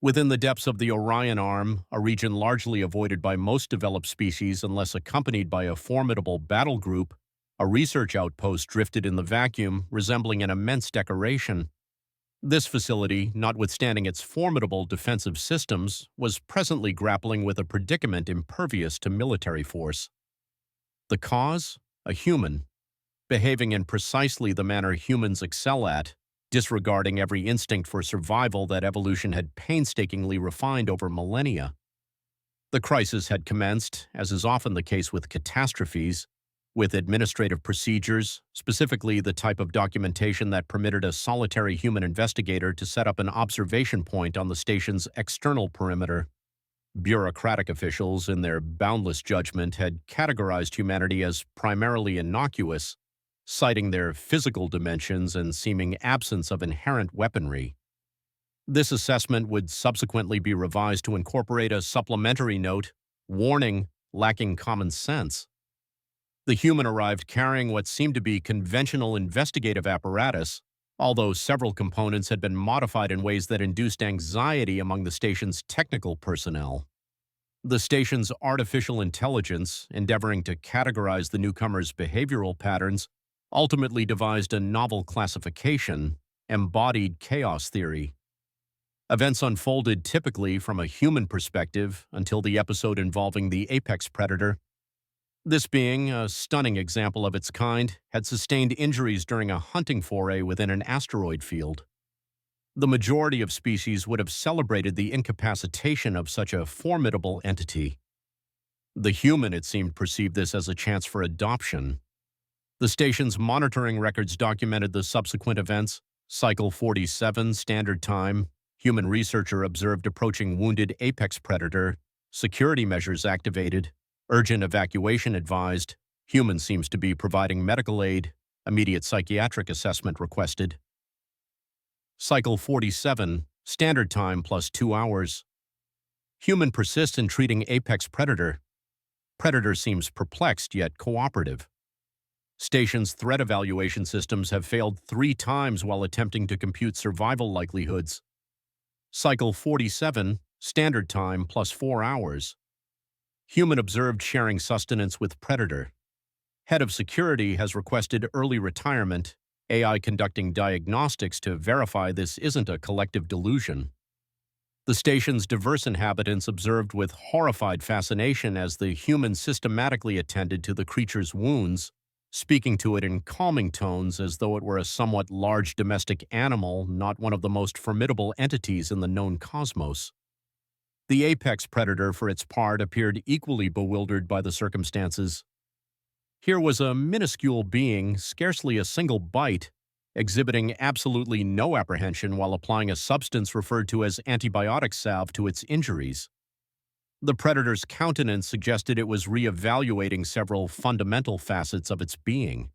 Within the depths of the Orion Arm, a region largely avoided by most developed species unless accompanied by a formidable battle group, a research outpost drifted in the vacuum, resembling an immense decoration. This facility, notwithstanding its formidable defensive systems, was presently grappling with a predicament impervious to military force. The cause? A human, behaving in precisely the manner humans excel at, disregarding every instinct for survival that evolution had painstakingly refined over millennia. The crisis had commenced, as is often the case with catastrophes, with administrative procedures, specifically the type of documentation that permitted a solitary human investigator to set up an observation point on the station's external perimeter. Bureaucratic officials, in their boundless judgment, had categorized humanity as primarily innocuous, citing their physical dimensions and seeming absence of inherent weaponry. This assessment would subsequently be revised to incorporate a supplementary note, warning, lacking common sense. The human arrived carrying what seemed to be conventional investigative apparatus, although several components had been modified in ways that induced anxiety among the station's technical personnel. The station's artificial intelligence, endeavoring to categorize the newcomer's behavioral patterns, ultimately devised a novel classification, embodied chaos theory. Events unfolded typically from a human perspective until the episode involving the apex predator. This being a stunning example of its kind, had sustained injuries during a hunting foray within an asteroid field. The majority of species would have celebrated the incapacitation of such a formidable entity. The human, it seemed, perceived this as a chance for adoption. The station's monitoring records documented the subsequent events. Cycle 47, Standard Time. Human researcher observed approaching wounded apex predator. Security measures activated. Urgent evacuation advised. Human seems to be providing medical aid. Immediate psychiatric assessment requested. Cycle 47, Standard Time plus 2 hours. Human persists in treating apex predator. Predator seems perplexed yet cooperative. Station's threat evaluation systems have failed 3 times while attempting to compute survival likelihoods. Cycle 47, Standard Time plus 4 hours. Human observed sharing sustenance with predator. Head of security has requested early retirement, AI conducting diagnostics to verify this isn't a collective delusion. The station's diverse inhabitants observed with horrified fascination as the human systematically attended to the creature's wounds, speaking to it in calming tones as though it were a somewhat large domestic animal, not one of the most formidable entities in the known cosmos. The apex predator, for its part, appeared equally bewildered by the circumstances. Here was a minuscule being, scarcely a single bite, exhibiting absolutely no apprehension while applying a substance referred to as antibiotic salve to its injuries. The predator's countenance suggested it was re-evaluating several fundamental facets of its being.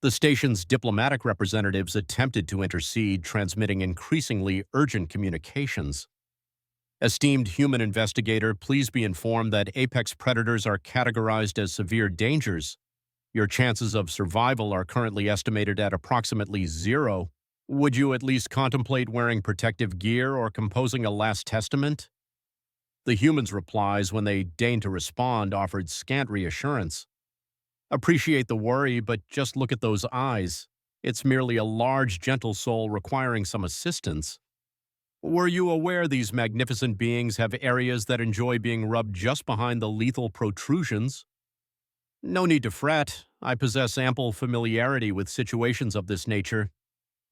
The station's diplomatic representatives attempted to intercede, transmitting increasingly urgent communications. Esteemed human investigator, please be informed that apex predators are categorized as severe dangers. Your chances of survival are currently estimated at approximately 0. Would you at least contemplate wearing protective gear or composing a last testament? The human's replies, when they deigned to respond, offered scant reassurance. Appreciate the worry, but just look at those eyes. It's merely a large, gentle soul requiring some assistance. Were you aware these magnificent beings have areas that enjoy being rubbed just behind the lethal protrusions? No need to fret. I possess ample familiarity with situations of this nature.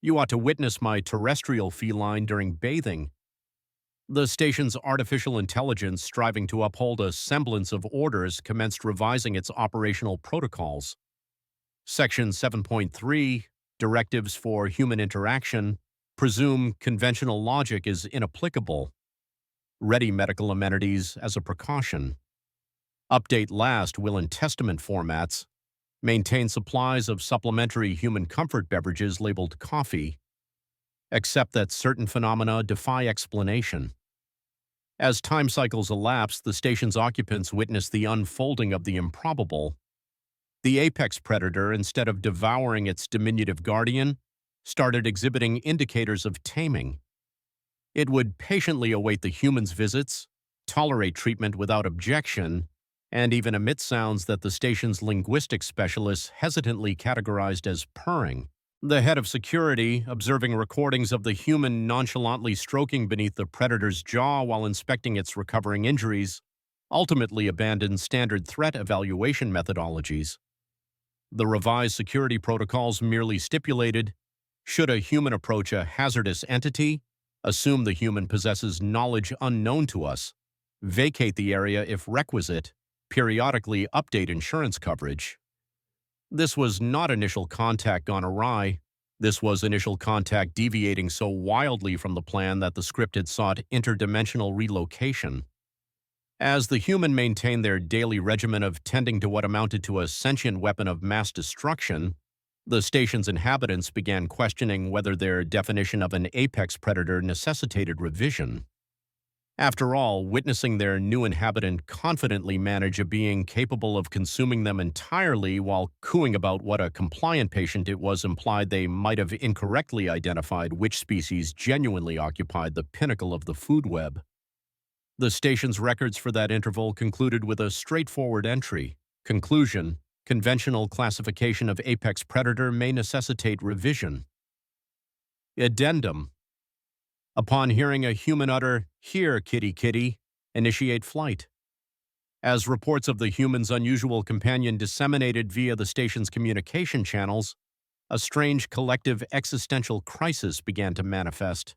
You ought to witness my terrestrial feline during bathing. The station's artificial intelligence, striving to uphold a semblance of orders, commenced revising its operational protocols. Section 7.3, Directives for Human Interaction, presume conventional logic is inapplicable. Ready medical amenities as a precaution. Update last will in testament formats. Maintain supplies of supplementary human comfort beverages labeled coffee. Accept that certain phenomena defy explanation. As time cycles elapse, the station's occupants witness the unfolding of the improbable. The apex predator, instead of devouring its diminutive guardian, started exhibiting indicators of taming. It would patiently await the humans' visits, tolerate treatment without objection, and even emit sounds that the station's linguistic specialists hesitantly categorized as purring. The head of security, observing recordings of the human nonchalantly stroking beneath the predator's jaw while inspecting its recovering injuries, ultimately abandoned standard threat evaluation methodologies. The revised security protocols merely stipulated, should a human approach a hazardous entity, assume the human possesses knowledge unknown to us, vacate the area if requisite, periodically update insurance coverage. This was not initial contact gone awry. This was initial contact deviating so wildly from the plan that the script had sought interdimensional relocation. As the human maintained their daily regimen of tending to what amounted to a sentient weapon of mass destruction, the station's inhabitants began questioning whether their definition of an apex predator necessitated revision. After all, witnessing their new inhabitant confidently manage a being capable of consuming them entirely while cooing about what a compliant patient it was implied they might have incorrectly identified which species genuinely occupied the pinnacle of the food web. The station's records for that interval concluded with a straightforward entry. Conclusion: conventional classification of apex predator may necessitate revision. Addendum: upon hearing a human utter, "Here, kitty, kitty," initiate flight. As reports of the human's unusual companion disseminated via the station's communication channels, a strange collective existential crisis began to manifest.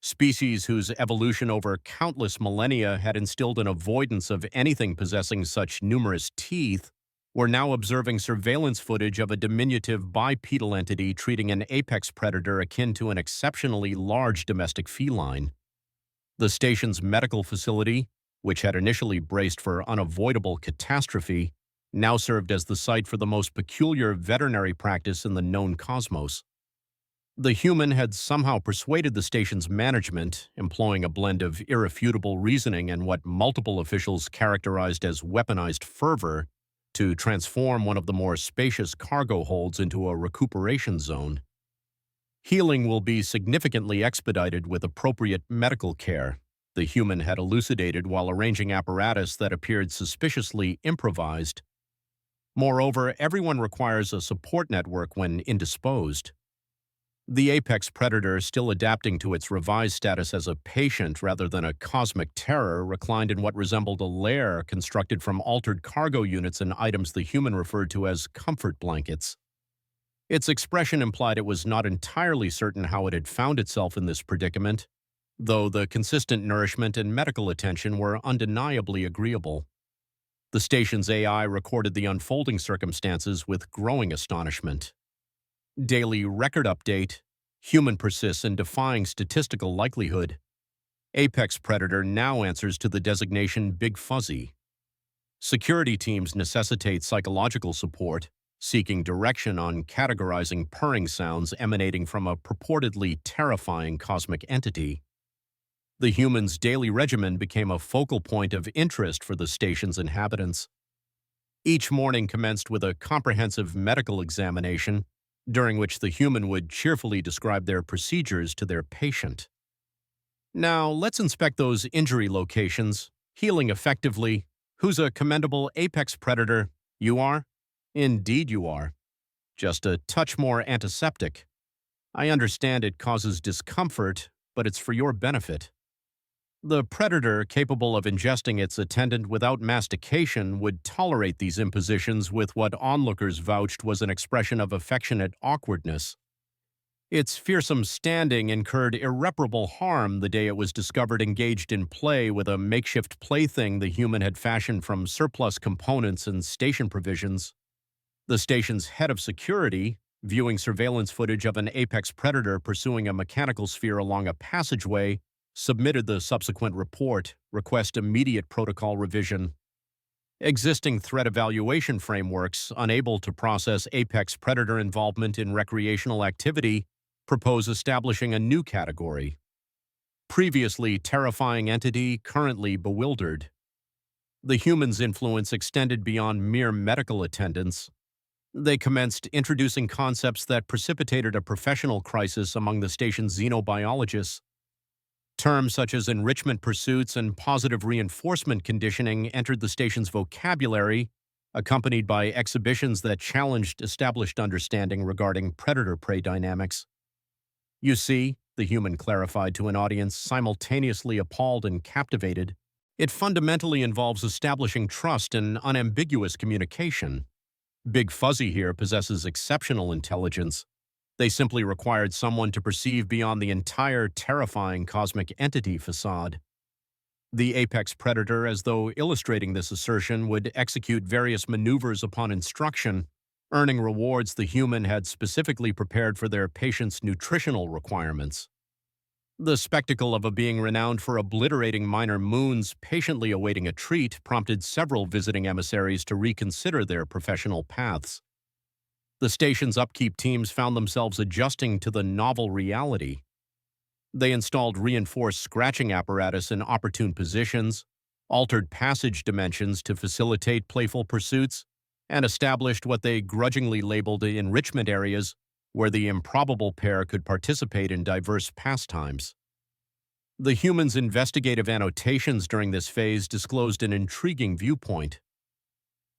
Species whose evolution over countless millennia had instilled an avoidance of anything possessing such numerous teeth were now observing surveillance footage of a diminutive bipedal entity treating an apex predator akin to an exceptionally large domestic feline. The station's medical facility, which had initially braced for unavoidable catastrophe, now served as the site for the most peculiar veterinary practice in the known cosmos. The human had somehow persuaded the station's management, employing a blend of irrefutable reasoning and what multiple officials characterized as weaponized fervor, to transform one of the more spacious cargo holds into a recuperation zone. Healing will be significantly expedited with appropriate medical care, the human had elucidated while arranging apparatus that appeared suspiciously improvised. Moreover, everyone requires a support network when indisposed. The apex predator, still adapting to its revised status as a patient rather than a cosmic terror, reclined in what resembled a lair constructed from altered cargo units and items the human referred to as comfort blankets. Its expression implied it was not entirely certain how it had found itself in this predicament, though the consistent nourishment and medical attention were undeniably agreeable. The station's AI recorded the unfolding circumstances with growing astonishment. Daily record update: human persists in defying statistical likelihood. Apex predator now answers to the designation Big Fuzzy. Security teams necessitate psychological support, seeking direction on categorizing purring sounds emanating from a purportedly terrifying cosmic entity. The human's daily regimen became a focal point of interest for the station's inhabitants. Each morning commenced with a comprehensive medical examination, during which the human would cheerfully describe their procedures to their patient. Now, let's inspect those injury locations. Healing effectively. Who's a commendable apex predator? You are? Indeed you are. Just a touch more antiseptic. I understand it causes discomfort, but it's for your benefit. The predator, capable of ingesting its attendant without mastication, would tolerate these impositions with what onlookers vouched was an expression of affectionate awkwardness. Its fearsome standing incurred irreparable harm the day it was discovered engaged in play with a makeshift plaything the human had fashioned from surplus components and station provisions. The station's head of security, viewing surveillance footage of an apex predator pursuing a mechanical sphere along a passageway, submitted the subsequent report, request immediate protocol revision. Existing threat evaluation frameworks, unable to process apex predator involvement in recreational activity, propose establishing a new category. Previously terrifying entity, currently bewildered. The human's influence extended beyond mere medical attendance. They commenced introducing concepts that precipitated a professional crisis among the station's xenobiologists. Terms such as enrichment pursuits and positive reinforcement conditioning entered the station's vocabulary, accompanied by exhibitions that challenged established understanding regarding predator-prey dynamics. You see, the human clarified to an audience simultaneously appalled and captivated, it fundamentally involves establishing trust and unambiguous communication. Big Fuzzy here possesses exceptional intelligence. They simply required someone to perceive beyond the entire terrifying cosmic entity facade. The apex predator, as though illustrating this assertion, would execute various maneuvers upon instruction, earning rewards the human had specifically prepared for their patient's nutritional requirements. The spectacle of a being renowned for obliterating minor moons patiently awaiting a treat prompted several visiting emissaries to reconsider their professional paths. The station's upkeep teams found themselves adjusting to the novel reality. They installed reinforced scratching apparatus in opportune positions, altered passage dimensions to facilitate playful pursuits, and established what they grudgingly labeled the enrichment areas where the improbable pair could participate in diverse pastimes. The humans' investigative annotations during this phase disclosed an intriguing viewpoint.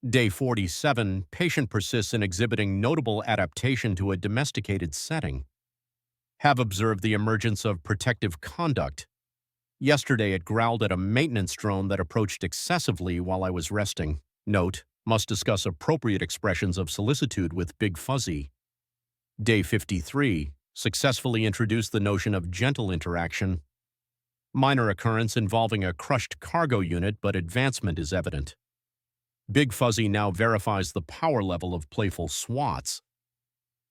Day 47, patient persists in exhibiting notable adaptation to a domesticated setting. Have observed the emergence of protective conduct. Yesterday it growled at a maintenance drone that approached excessively while I was resting. Note, must discuss appropriate expressions of solicitude with Big Fuzzy. Day 53, successfully introduced the notion of gentle interaction. Minor occurrence involving a crushed cargo unit, but advancement is evident. Big Fuzzy now verifies the power level of playful swats.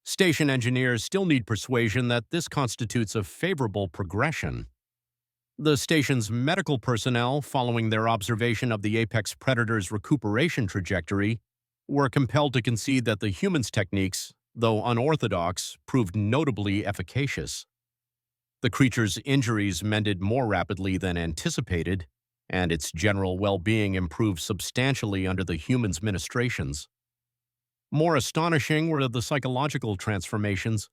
Station engineers still need persuasion that this constitutes a favorable progression. The station's medical personnel, following their observation of the apex predator's recuperation trajectory, were compelled to concede that the human's techniques, though unorthodox, proved notably efficacious. The creature's injuries mended more rapidly than anticipated, and its general well-being improved substantially under the human's ministrations. More astonishing were the psychological transformations.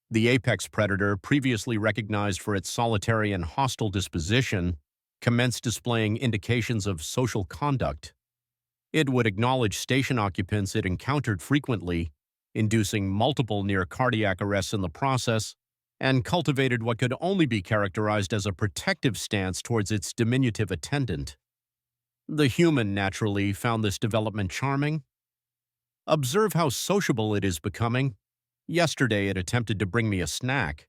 The apex predator, previously recognized for its solitary and hostile disposition, commenced displaying indications of social conduct. It would acknowledge station occupants it encountered frequently, inducing multiple near-cardiac arrests in the process, and cultivated what could only be characterized as a protective stance towards its diminutive attendant. The human, naturally, found this development charming. Observe how sociable it is becoming. Yesterday it attempted to bring me a snack.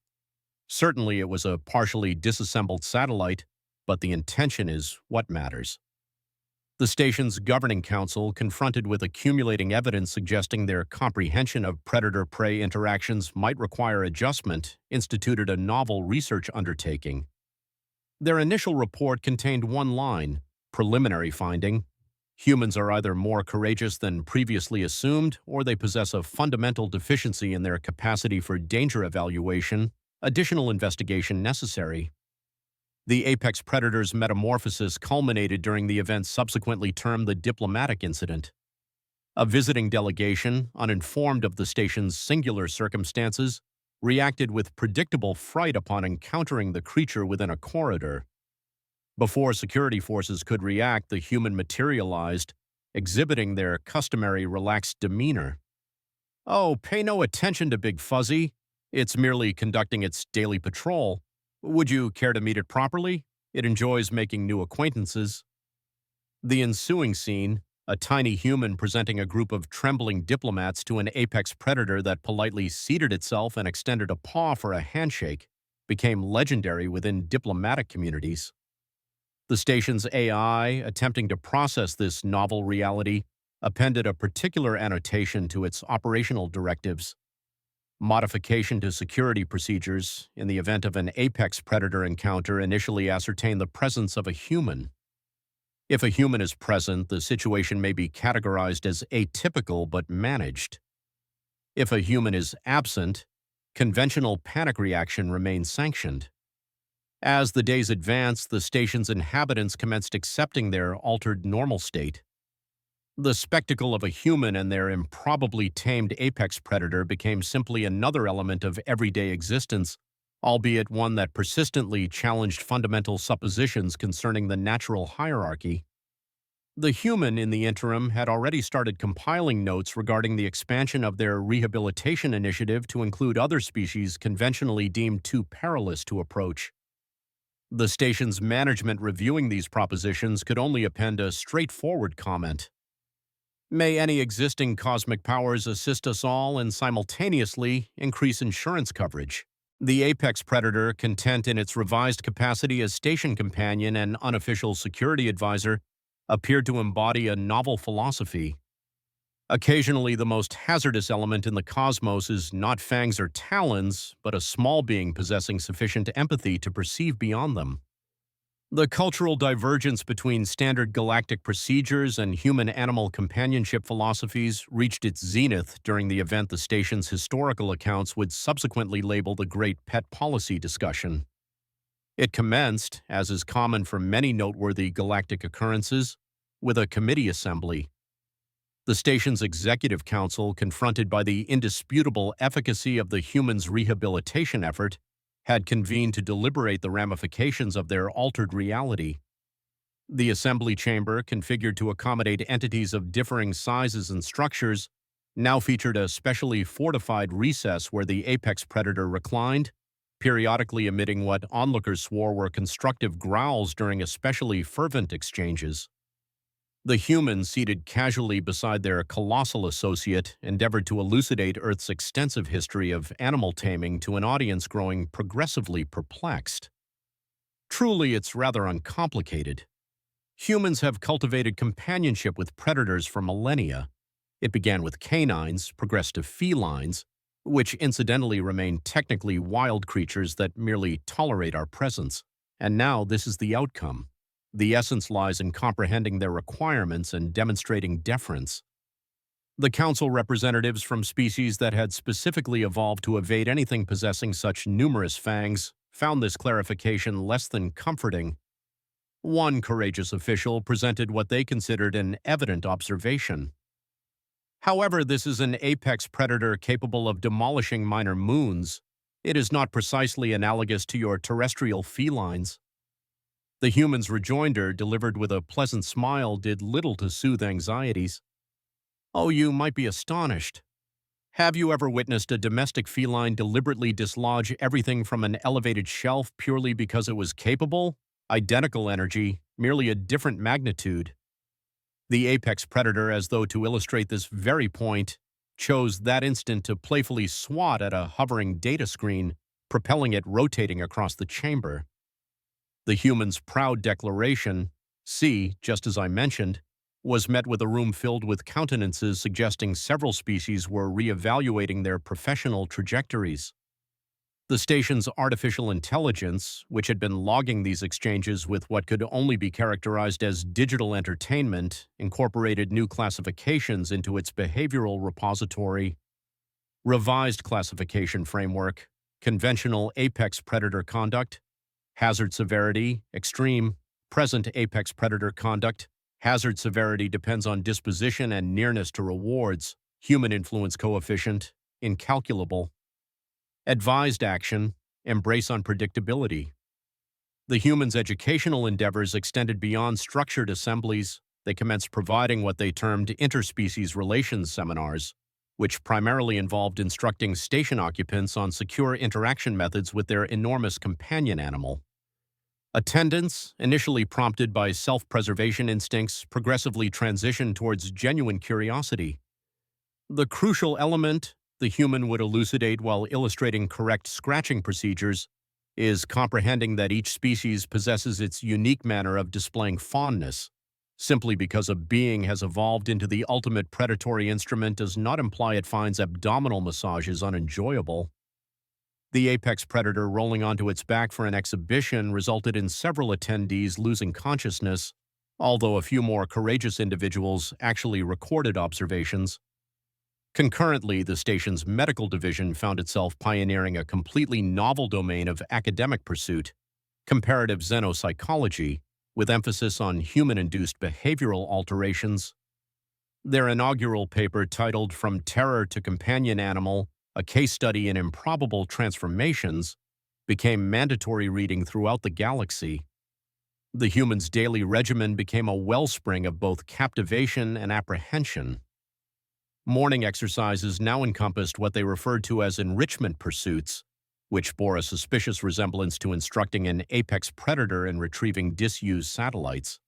Certainly it was a partially disassembled satellite, but the intention is what matters. The station's governing council, confronted with accumulating evidence suggesting their comprehension of predator-prey interactions might require adjustment, instituted a novel research undertaking. Their initial report contained one line, preliminary finding: humans are either more courageous than previously assumed, or they possess a fundamental deficiency in their capacity for danger evaluation, additional investigation necessary. The apex predator's metamorphosis culminated during the event subsequently termed the diplomatic incident. A visiting delegation, uninformed of the station's singular circumstances, reacted with predictable fright upon encountering the creature within a corridor. Before security forces could react, the human materialized, exhibiting their customary relaxed demeanor. "Oh, pay no attention to Big Fuzzy. It's merely conducting its daily patrol. Would you care to meet it properly? It enjoys making new acquaintances." The ensuing scene, a tiny human presenting a group of trembling diplomats to an apex predator that politely seated itself and extended a paw for a handshake, became legendary within diplomatic communities. The station's AI, attempting to process this novel reality, appended a particular annotation to its operational directives. Modification to security procedures in the event of an apex predator encounter initially ascertain the presence of a human. If a human is present, the situation may be categorized as atypical but managed. If a human is absent, conventional panic reaction remains sanctioned. As the days advanced, the station's inhabitants commenced accepting their altered normal state. The spectacle of a human and their improbably tamed apex predator became simply another element of everyday existence, albeit one that persistently challenged fundamental suppositions concerning the natural hierarchy. The human, in the interim, had already started compiling notes regarding the expansion of their rehabilitation initiative to include other species conventionally deemed too perilous to approach. The station's management reviewing these propositions could only append a straightforward comment. May any existing cosmic powers assist us all and simultaneously increase insurance coverage. The apex predator, content in its revised capacity as station companion and unofficial security advisor, appeared to embody a novel philosophy. Occasionally, the most hazardous element in the cosmos is not fangs or talons, but a small being possessing sufficient empathy to perceive beyond them. The cultural divergence between standard galactic procedures and human-animal companionship philosophies reached its zenith during the event the station's historical accounts would subsequently label the Great Pet Policy discussion. It commenced, as is common for many noteworthy galactic occurrences, with a committee assembly. The station's executive council, confronted by the indisputable efficacy of the human's rehabilitation effort, had convened to deliberate the ramifications of their altered reality. The assembly chamber, configured to accommodate entities of differing sizes and structures, now featured a specially fortified recess where the apex predator reclined, periodically emitting what onlookers swore were constructive growls during especially fervent exchanges. The humans, seated casually beside their colossal associate, endeavored to elucidate Earth's extensive history of animal taming to an audience growing progressively perplexed. Truly, it's rather uncomplicated. Humans have cultivated companionship with predators for millennia. It began with canines, progressed to felines, which incidentally remain technically wild creatures that merely tolerate our presence. And now this is the outcome. The essence lies in comprehending their requirements and demonstrating deference. The council representatives from species that had specifically evolved to evade anything possessing such numerous fangs found this clarification less than comforting. One courageous official presented what they considered an evident observation. However, this is an apex predator capable of demolishing minor moons. It is not precisely analogous to your terrestrial felines. The human's rejoinder, delivered with a pleasant smile, did little to soothe anxieties. Oh, you might be astonished. Have you ever witnessed a domestic feline deliberately dislodge everything from an elevated shelf purely because it was capable? Identical energy, merely a different magnitude. The apex predator, as though to illustrate this very point, chose that instant to playfully swat at a hovering data screen, propelling it rotating across the chamber. The human's proud declaration, "See, just as I mentioned," was met with a room filled with countenances suggesting several species were re-evaluating their professional trajectories. The station's artificial intelligence, which had been logging these exchanges with what could only be characterized as digital entertainment, incorporated new classifications into its behavioral repository. Revised classification framework, conventional apex predator conduct, hazard severity, extreme, present apex predator conduct. Hazard severity depends on disposition and nearness to rewards. Human influence coefficient, incalculable. Advised action, embrace unpredictability. The human's educational endeavors extended beyond structured assemblies. They commenced providing what they termed interspecies relations seminars, which primarily involved instructing station occupants on secure interaction methods with their enormous companion animal. Attendance, initially prompted by self-preservation instincts, progressively transitioned towards genuine curiosity. The crucial element the human would elucidate while illustrating correct scratching procedures is comprehending that each species possesses its unique manner of displaying fondness. Simply because a being has evolved into the ultimate predatory instrument does not imply it finds abdominal massages unenjoyable. The apex predator rolling onto its back for an exhibition resulted in several attendees losing consciousness, although a few more courageous individuals actually recorded observations. Concurrently, the station's medical division found itself pioneering a completely novel domain of academic pursuit, comparative xenopsychology, with emphasis on human-induced behavioral alterations. Their inaugural paper, titled "From Terror to Companion Animal, a Case Study in Improbable Transformations," became mandatory reading throughout the galaxy. The human's daily regimen became a wellspring of both captivation and apprehension. Morning exercises now encompassed what they referred to as enrichment pursuits, which bore a suspicious resemblance to instructing an apex predator in retrieving disused satellites.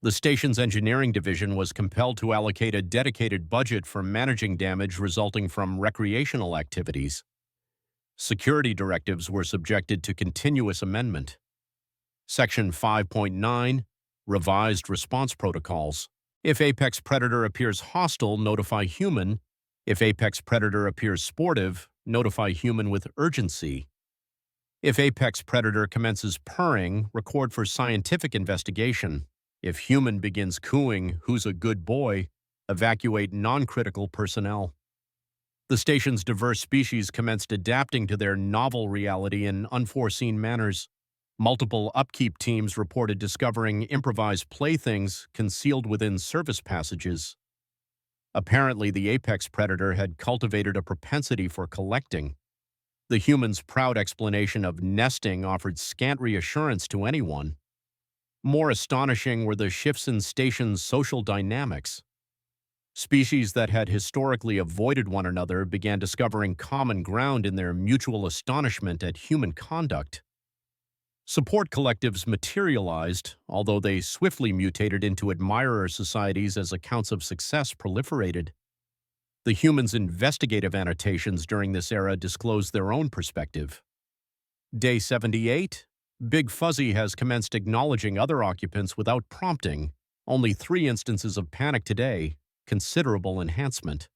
The station's engineering division was compelled to allocate a dedicated budget for managing damage resulting from recreational activities. Security directives were subjected to continuous amendment. Section 5.9, Revised Response Protocols. If apex predator appears hostile, notify human. If apex predator appears sportive, notify human with urgency. If apex predator commences purring, record for scientific investigation. If human begins cooing, "Who's a good boy?" evacuate non-critical personnel. The station's diverse species commenced adapting to their novel reality in unforeseen manners. Multiple upkeep teams reported discovering improvised playthings concealed within service passages. Apparently, the apex predator had cultivated a propensity for collecting. The human's proud explanation of nesting offered scant reassurance to anyone. More astonishing were the shifts in station's social dynamics. Species that had historically avoided one another began discovering common ground in their mutual astonishment at human conduct. Support collectives materialized, although they swiftly mutated into admirer societies as accounts of success proliferated. The humans' investigative annotations during this era disclosed their own perspective. Day 78, Big Fuzzy has commenced acknowledging other occupants without prompting. Only 3 instances of panic today, considerable enhancement.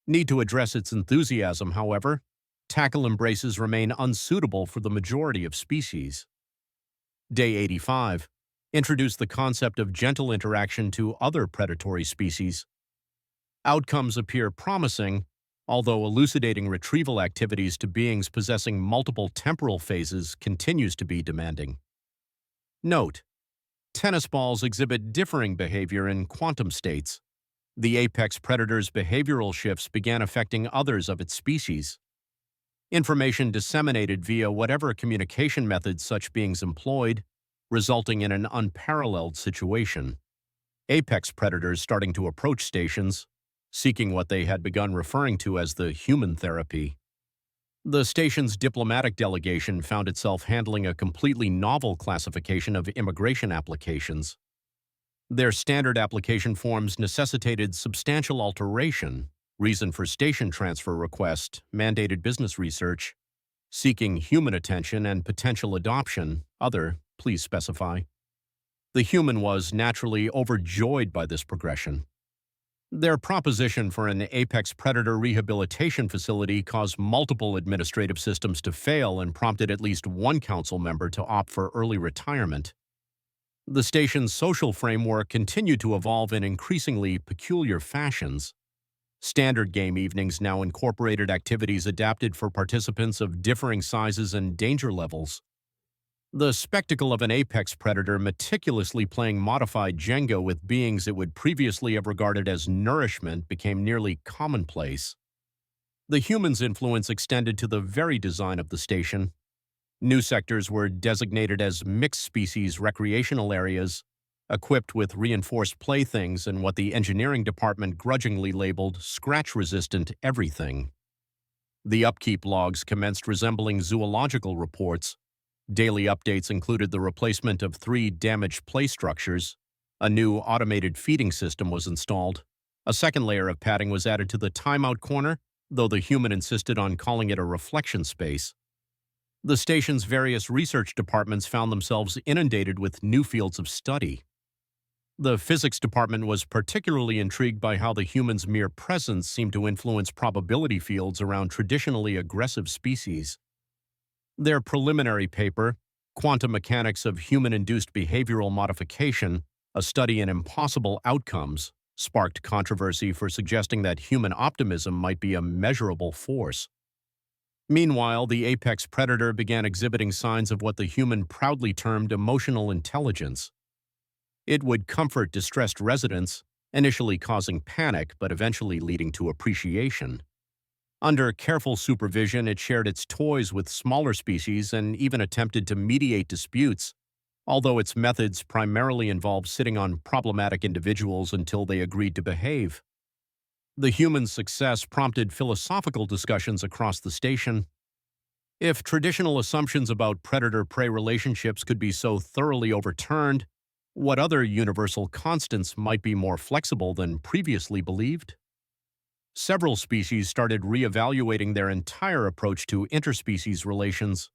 Need to address its enthusiasm, however. Tackle embraces remain unsuitable for the majority of species. Day 85. Introduce the concept of gentle interaction to other predatory species. Outcomes appear promising, although elucidating retrieval activities to beings possessing multiple temporal phases continues to be demanding. Note: tennis balls exhibit differing behavior in quantum states. The apex predator's behavioral shifts began affecting others of its species. Information disseminated via whatever communication methods such beings employed, resulting in an unparalleled situation. Apex predators starting to approach stations, seeking what they had begun referring to as the human therapy. The station's diplomatic delegation found itself handling a completely novel classification of immigration applications. Their standard application forms necessitated substantial alteration, reason for station transfer request, mandated business research, seeking human attention and potential adoption, other, please specify. The human was naturally overjoyed by this progression. Their proposition for an apex predator rehabilitation facility caused multiple administrative systems to fail and prompted at least one council member to opt for early retirement. The station's social framework continued to evolve in increasingly peculiar fashions. Standard game evenings now incorporated activities adapted for participants of differing sizes and danger levels. The spectacle of an apex predator meticulously playing modified Jenga with beings it would previously have regarded as nourishment became nearly commonplace. The human's influence extended to the very design of the station. New sectors were designated as mixed species recreational areas, equipped with reinforced playthings and what the engineering department grudgingly labeled scratch-resistant everything. The upkeep logs commenced resembling zoological reports. Daily updates included the replacement of 3 damaged play structures. A new automated feeding system was installed. A second layer of padding was added to the timeout corner, though the human insisted on calling it a reflection space. The station's various research departments found themselves inundated with new fields of study. The physics department was particularly intrigued by how the human's mere presence seemed to influence probability fields around traditionally aggressive species. Their preliminary paper, Quantum Mechanics of Human-Induced Behavioral Modification, a study in impossible outcomes, sparked controversy for suggesting that human optimism might be a measurable force. Meanwhile, the apex predator began exhibiting signs of what the human proudly termed emotional intelligence. It would comfort distressed residents, initially causing panic but eventually leading to appreciation. Under careful supervision, it shared its toys with smaller species and even attempted to mediate disputes, although its methods primarily involved sitting on problematic individuals until they agreed to behave. The human's success prompted philosophical discussions across the station. If traditional assumptions about predator-prey relationships could be so thoroughly overturned, what other universal constants might be more flexible than previously believed? Several species started reevaluating their entire approach to interspecies relations.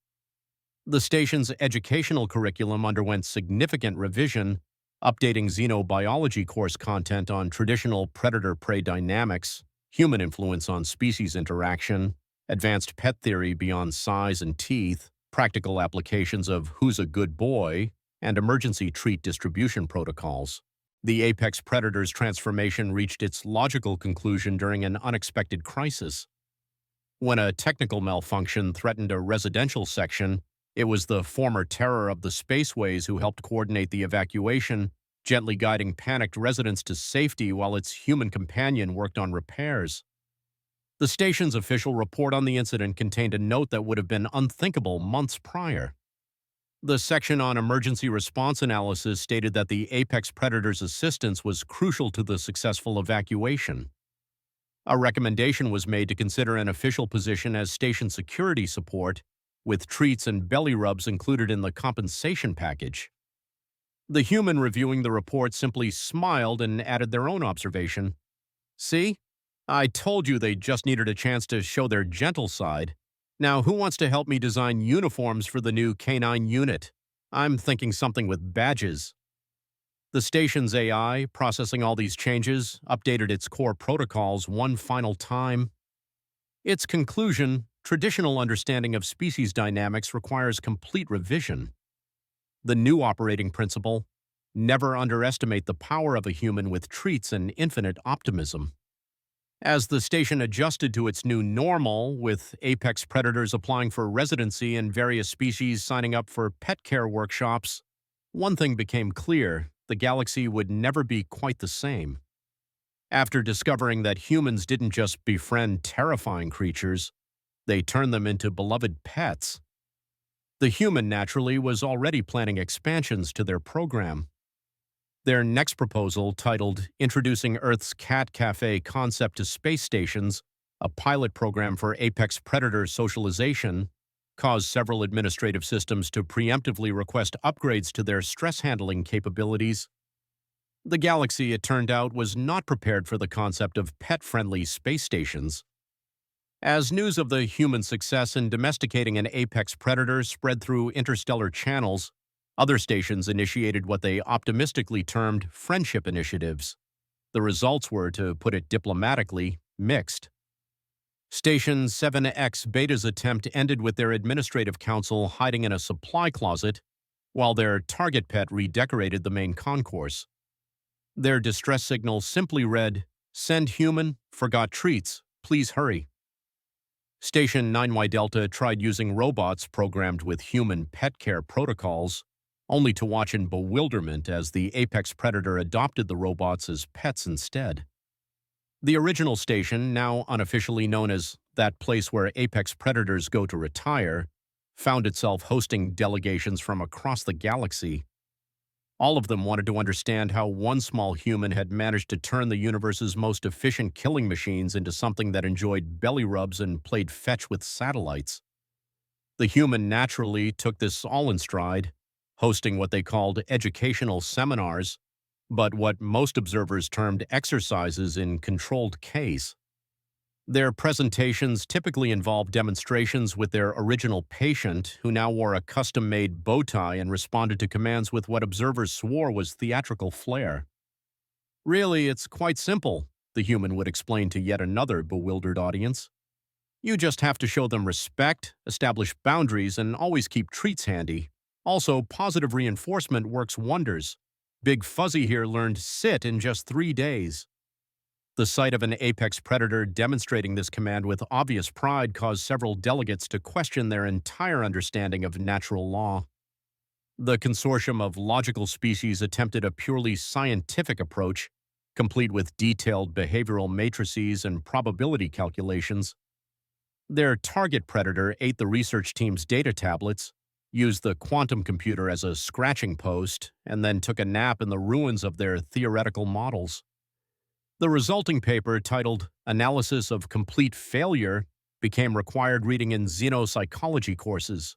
The station's educational curriculum underwent significant revision, updating xenobiology course content on traditional predator-prey dynamics, human influence on species interaction, advanced pet theory beyond size and teeth, practical applications of who's a good boy, and emergency treat distribution protocols. The apex predator's transformation reached its logical conclusion during an unexpected crisis. When a technical malfunction threatened a residential section, it was the former terror of the spaceways who helped coordinate the evacuation, gently guiding panicked residents to safety while its human companion worked on repairs. The station's official report on the incident contained a note that would have been unthinkable months prior. The section on emergency response analysis stated that the apex predator's assistance was crucial to the successful evacuation. A recommendation was made to consider an official position as station security support, with treats and belly rubs included in the compensation package. The human reviewing the report simply smiled and added their own observation. "See? I told you they just needed a chance to show their gentle side. Now, who wants to help me design uniforms for the new K9 unit? I'm thinking something with badges." The station's AI, processing all these changes, updated its core protocols one final time. Its conclusion: traditional understanding of species dynamics requires complete revision. The new operating principle: never underestimate the power of a human with treats and infinite optimism. As the station adjusted to its new normal, with apex predators applying for residency and various species signing up for pet care workshops, one thing became clear: the galaxy would never be quite the same. After discovering that humans didn't just befriend terrifying creatures, they turned them into beloved pets. The human, naturally, was already planning expansions to their program. Their next proposal, titled Introducing Earth's Cat Cafe Concept to Space Stations, a pilot program for apex predator socialization, caused several administrative systems to preemptively request upgrades to their stress handling capabilities. The galaxy, it turned out, was not prepared for the concept of pet-friendly space stations. As news of the human success in domesticating an apex predator spread through interstellar channels, other stations initiated what they optimistically termed friendship initiatives. The results were, to put it diplomatically, mixed. Station 7X Beta's attempt ended with their administrative council hiding in a supply closet, while their target pet redecorated the main concourse. Their distress signal simply read, "Send human, forgot treats, please hurry." Station 9Y Delta tried using robots programmed with human pet care protocols, only to watch in bewilderment as the apex predator adopted the robots as pets instead. The original station, now unofficially known as that place where apex predators go to retire, found itself hosting delegations from across the galaxy. All of them wanted to understand how one small human had managed to turn the universe's most efficient killing machines into something that enjoyed belly rubs and played fetch with satellites. The human naturally took this all in stride, hosting what they called educational seminars, but what most observers termed exercises in controlled case. Their presentations typically involved demonstrations with their original patient, who now wore a custom-made bow tie and responded to commands with what observers swore was theatrical flair. "Really, it's quite simple," the human would explain to yet another bewildered audience. "You just have to show them respect, establish boundaries, and always keep treats handy. Also, positive reinforcement works wonders. Big Fuzzy here learned sit in just 3 days." The sight of an apex predator demonstrating this command with obvious pride caused several delegates to question their entire understanding of natural law. The consortium of logical species attempted a purely scientific approach, complete with detailed behavioral matrices and probability calculations. Their target predator ate the research team's data tablets, used the quantum computer as a scratching post, and then took a nap in the ruins of their theoretical models. The resulting paper, titled Analysis of Complete Failure, became required reading in xenopsychology courses.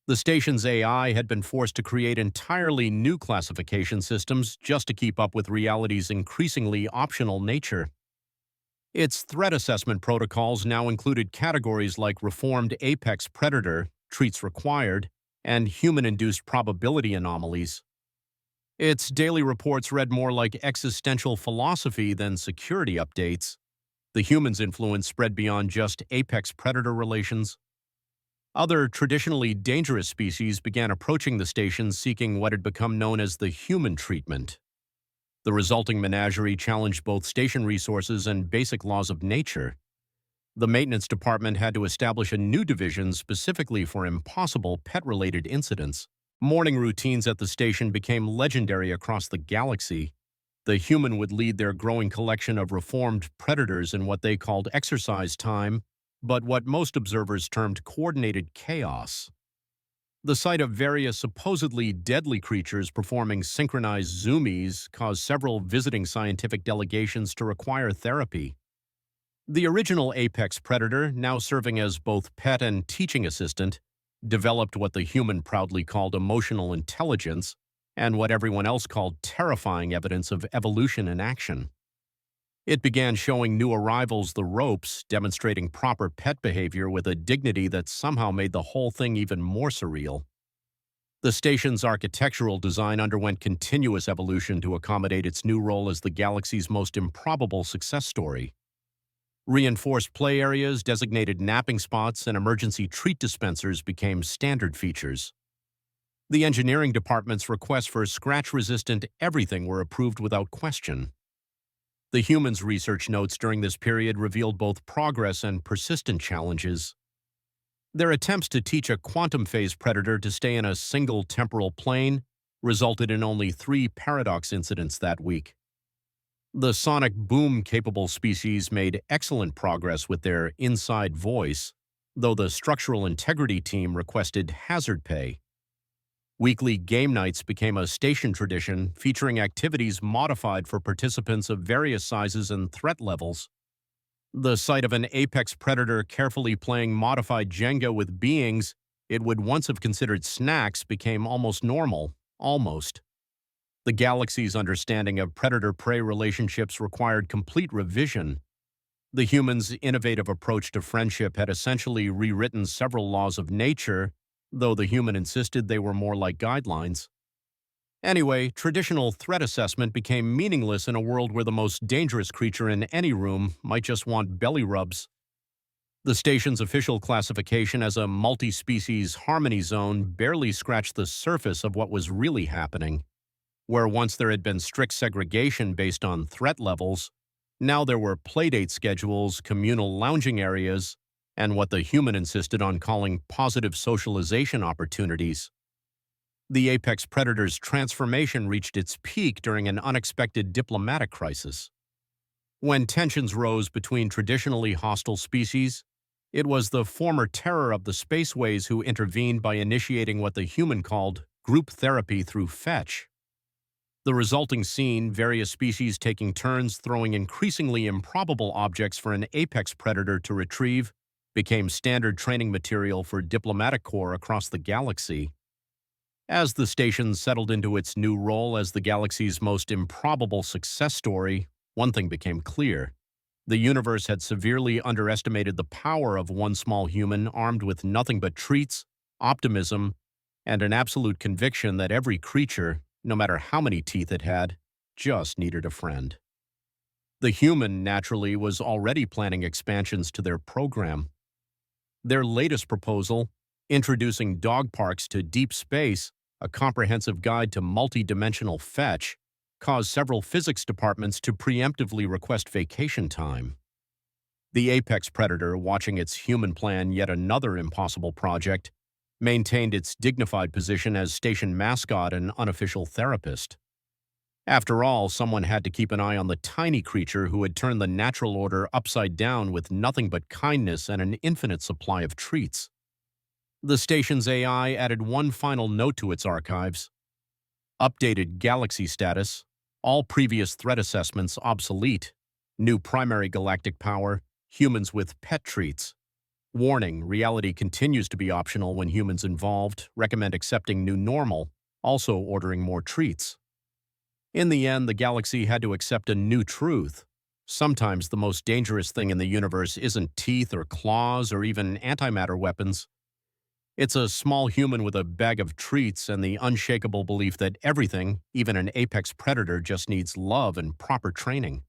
The station's AI had been forced to create entirely new classification systems just to keep up with reality's increasingly optional nature. Its threat assessment protocols now included categories like reformed apex predator, treats required, and human-induced probability anomalies. Its daily reports read more like existential philosophy than security updates. The human's influence spread beyond just apex predator relations. Other traditionally dangerous species began approaching the station seeking what had become known as the human treatment. The resulting menagerie challenged both station resources and basic laws of nature. The maintenance department had to establish a new division specifically for impossible pet-related incidents. Morning routines at the station became legendary across the galaxy. The human would lead their growing collection of reformed predators in what they called exercise time, but what most observers termed coordinated chaos. The sight of various supposedly deadly creatures performing synchronized zoomies caused several visiting scientific delegations to require therapy. The original apex predator, now serving as both pet and teaching assistant, developed what the human proudly called emotional intelligence and what everyone else called terrifying evidence of evolution in action. It began showing new arrivals the ropes, demonstrating proper pet behavior with a dignity that somehow made the whole thing even more surreal. The station's architectural design underwent continuous evolution to accommodate its new role as the galaxy's most improbable success story. Reinforced play areas, designated napping spots, and emergency treat dispensers became standard features. The engineering department's requests for scratch-resistant everything were approved without question. The humans' research notes during this period revealed both progress and persistent challenges. Their attempts to teach a quantum phase predator to stay in a single temporal plane resulted in only 3 paradox incidents that week. The sonic boom-capable species made excellent progress with their inside voice, though the structural integrity team requested hazard pay. Weekly game nights became a station tradition, featuring activities modified for participants of various sizes and threat levels. The sight of an apex predator carefully playing modified Jenga with beings it would once have considered snacks became almost normal. Almost. The galaxy's understanding of predator-prey relationships required complete revision. The humans' innovative approach to friendship had essentially rewritten several laws of nature, though the human insisted they were more like guidelines. Anyway, traditional threat assessment became meaningless in a world where the most dangerous creature in any room might just want belly rubs. The station's official classification as a multi-species harmony zone barely scratched the surface of what was really happening. Where once there had been strict segregation based on threat levels, now there were playdate schedules, communal lounging areas, and what the human insisted on calling positive socialization opportunities. The apex predator's transformation reached its peak during an unexpected diplomatic crisis. When tensions rose between traditionally hostile species, it was the former terror of the spaceways who intervened by initiating what the human called group therapy through fetch. The resulting scene, various species taking turns throwing increasingly improbable objects for an apex predator to retrieve, became standard training material for diplomatic corps across the galaxy. As the station settled into its new role as the galaxy's most improbable success story, one thing became clear. The universe had severely underestimated the power of one small human armed with nothing but treats, optimism, and an absolute conviction that every creature, no matter how many teeth it had, just needed a friend. The human, naturally, was already planning expansions to their program. Their latest proposal, introducing dog parks to deep space, a comprehensive guide to multi-dimensional fetch, caused several physics departments to preemptively request vacation time. The apex predator, watching its human plan yet another impossible project, maintained its dignified position as station mascot and unofficial therapist. After all, someone had to keep an eye on the tiny creature who had turned the natural order upside down with nothing but kindness and an infinite supply of treats. The station's AI added one final note to its archives: updated galaxy status, all previous threat assessments obsolete, new primary galactic power, humans with pet treats. Warning, reality continues to be optional when humans involved, recommend accepting new normal, also ordering more treats. In the end, the galaxy had to accept a new truth. Sometimes the most dangerous thing in the universe isn't teeth or claws or even antimatter weapons. It's a small human with a bag of treats and the unshakable belief that everything, even an apex predator, just needs love and proper training.